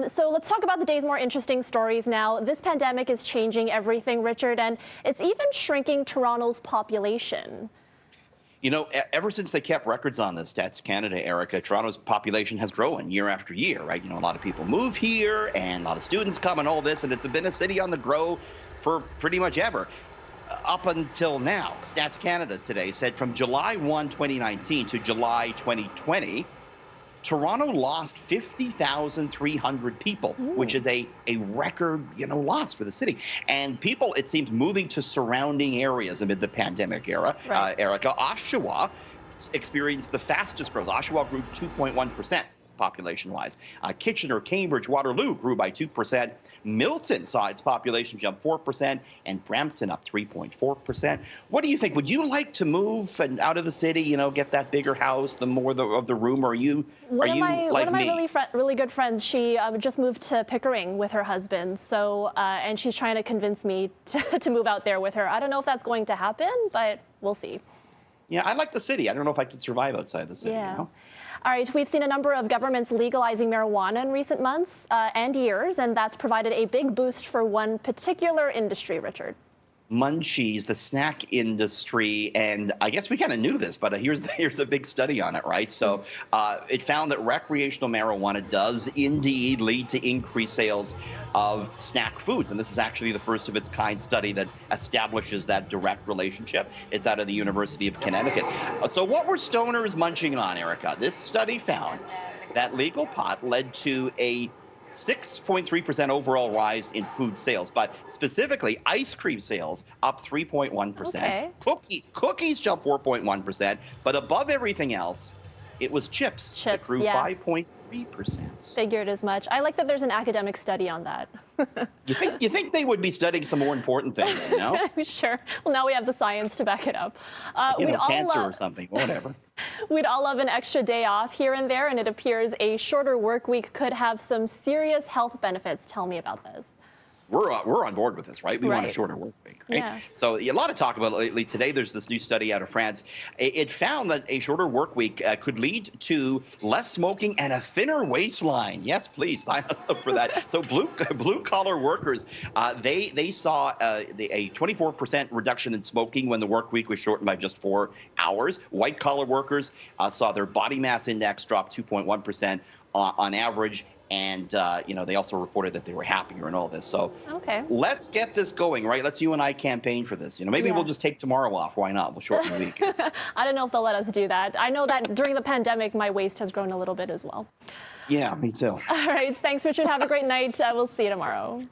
So let's talk about the day's more interesting stories now. This pandemic is changing everything, Richard, and it's even shrinking Toronto's population. Ever since they kept records on this, Stats Canada, Erica, Toronto's population has grown year after year, right? A lot of people move here and a lot of students come and all this, and it's been a city on the grow for pretty much ever. Up until now, Stats Canada today said from July 1, 2019 to July 2020, Toronto lost 50,300 people, which is a record, loss for the city. And people, it seems, moving to surrounding areas amid the pandemic era. Right. Erica, Oshawa experienced the fastest growth. Oshawa grew 2.1%. Population-wise. Kitchener, Cambridge, Waterloo grew by 2%. Milton saw its population jump 4%, and Brampton up 3.4%. What do you think? Would you like to move and out of the city? Get that bigger house, the more of the room? Or are you One of like my me? really good friends, she just moved to Pickering with her husband. So and she's trying to convince me to move out there with her. I don't know if that's going to happen, but we'll see. Yeah, I like the city. I don't know if I could survive outside the city. Yeah. All right, we've seen a number of governments legalizing marijuana in recent months and years, and that's provided a big boost for one particular industry, Richard. Munchies, the snack industry, and I guess we kind of knew this, but here's a big study on it, right? So it found that recreational marijuana does indeed lead to increased sales of snack foods, and this is actually the first of its kind study that establishes that direct relationship. It's out of the University of Connecticut. So what were stoners munching on, Erica? This study found that legal pot led to a 6.3% overall rise in food sales, but specifically ice cream sales up 3.1%. Okay. Cookies jumped 4.1%, but above everything else, it was chips that grew 5.3%. Figured as much. I like that there's an academic study on that. You think they would be studying some more important things, Sure. Well, now we have the science to back it up. Cancer or something, whatever. We'd all love an extra day off here and there, and it appears a shorter work week could have some serious health benefits. Tell me about this. We're on board with this, right? We want a shorter work week, right? Yeah. So a lot of talk about it lately. Today, there's this new study out of France. It found that a shorter work week could lead to less smoking and a thinner waistline. Yes, please sign us up for that. So blue collar workers, they saw a 24% reduction in smoking when the work week was shortened by just 4 hours. White collar workers saw their body mass index drop 2.1% on average. And, they also reported that they were happier and all this. So let's get this going, right? Let's you and I campaign for this. Maybe we'll just take tomorrow off. Why not? We'll shorten the week. I don't know if they'll let us do that. I know that during the pandemic, my waist has grown a little bit as well. Yeah, me too. All right. Thanks, Richard. Have a great night. We'll see you tomorrow.